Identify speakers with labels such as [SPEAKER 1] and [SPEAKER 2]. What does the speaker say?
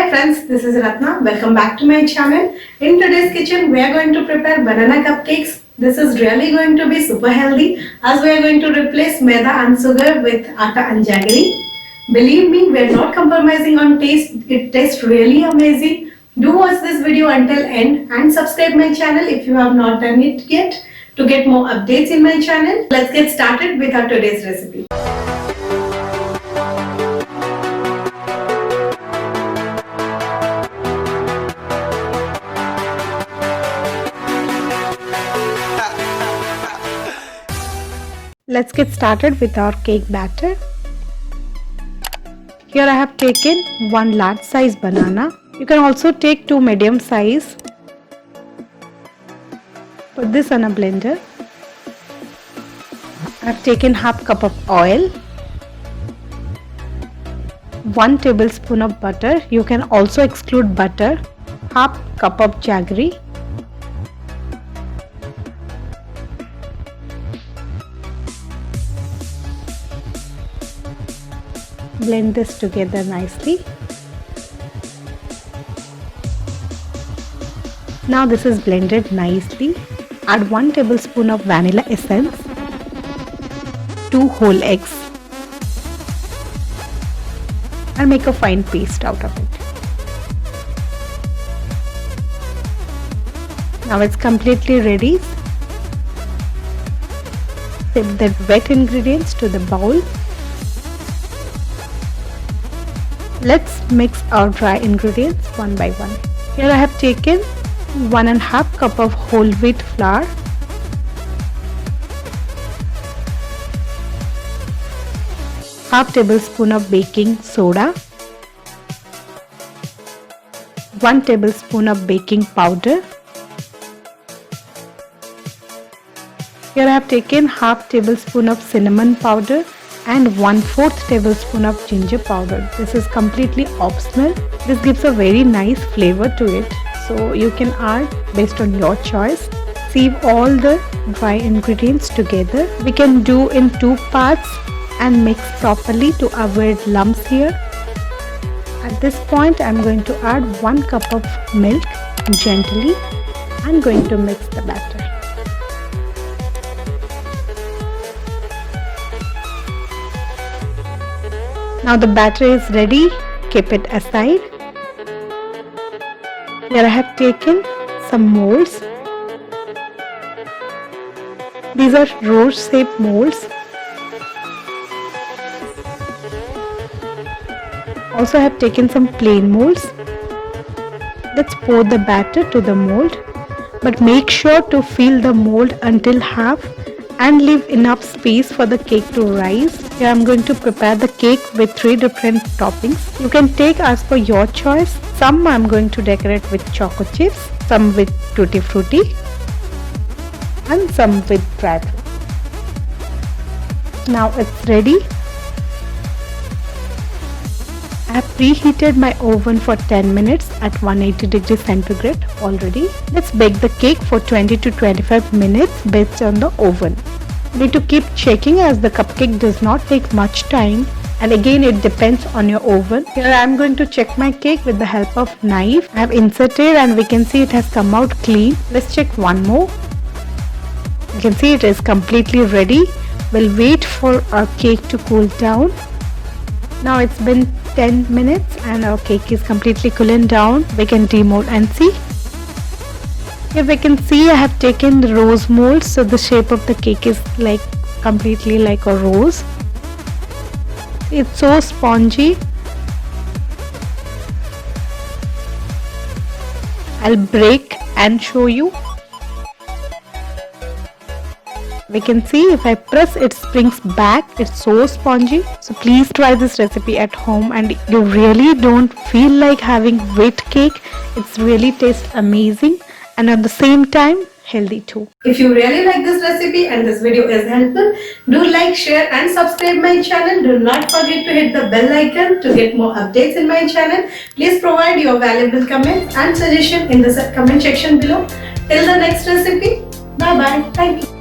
[SPEAKER 1] Hi friends, this is Ratna. Welcome back to my channel. In today's kitchen, we are going to prepare banana cupcakes. This is really going to be super healthy as we are going to replace maida and sugar with atta and jaggery. Believe me, we are not compromising on taste. It tastes really amazing. Do watch this video until end and subscribe my channel if you have not done it yet to get more updates in my channel. Let's get started with our today's recipe. Let's get started with our cake batter. Here I have taken one large size banana. You can also take two medium size. Put this on a blender. I have taken half cup of oil, 1 tablespoon of butter. You can also exclude butter, half cup of jaggery, blend this together nicely. Now this is blended nicely. Add 1 tablespoon of vanilla essence, 2 whole eggs, and make a fine paste out of it. Now it's completely ready. Sip the wet ingredients to the bowl. Let's mix our dry ingredients one by one. Here I have taken 1.5 cup of whole wheat flour, half tablespoon of baking soda, 1 tablespoon of baking powder. Here I have taken half tablespoon of cinnamon powder and 1/4 tablespoon of ginger powder. This is completely optional. This gives a very nice flavor to it, so you can add based on your choice. Sieve all the dry ingredients together. We can do in 2 parts and mix properly to avoid lumps here. At this point I am going to add 1 cup of milk gently and going to mix the batter. Now the batter is ready. Keep it aside. Here I have taken some molds. These are rose shaped molds. Also I have taken some plain molds. Let's pour the batter to the mold, but make sure to fill the mold until half and leave enough space for the cake to rise. Here I am going to prepare the cake with 3 different toppings. You can take as per your choice. Some I am going to decorate with choco chips, some with tutti frutti, and some with dry fruit. Now it's ready. I have preheated my oven for 10 minutes at 180 degrees centigrade already. Let's bake the cake for 20 to 25 minutes based on the oven. You need to keep checking as the cupcake does not take much time, and again it depends on your oven. Here I am going to check my cake with the help of knife. I have inserted and we can see it has come out clean. Let's check one more. You can see it is completely ready. We'll wait for our cake to cool down. Now it's been 10 minutes and our cake is completely cooling down. We can demold and see. Here we can see I have taken the rose mold, so the shape of the cake is like completely like a rose. It's so spongy. I'll break and show you. We can see if I press it springs back. It's so spongy. So please try this recipe at home and you really don't feel like having wet cake. It's really tastes amazing and at the same time healthy too. If you really like this recipe and this video is helpful, do like, share and subscribe my channel. Do not forget to hit the bell icon to get more updates in my channel. Please provide your valuable comments and suggestions in the comment section below. Till the next recipe, bye bye. Thank you.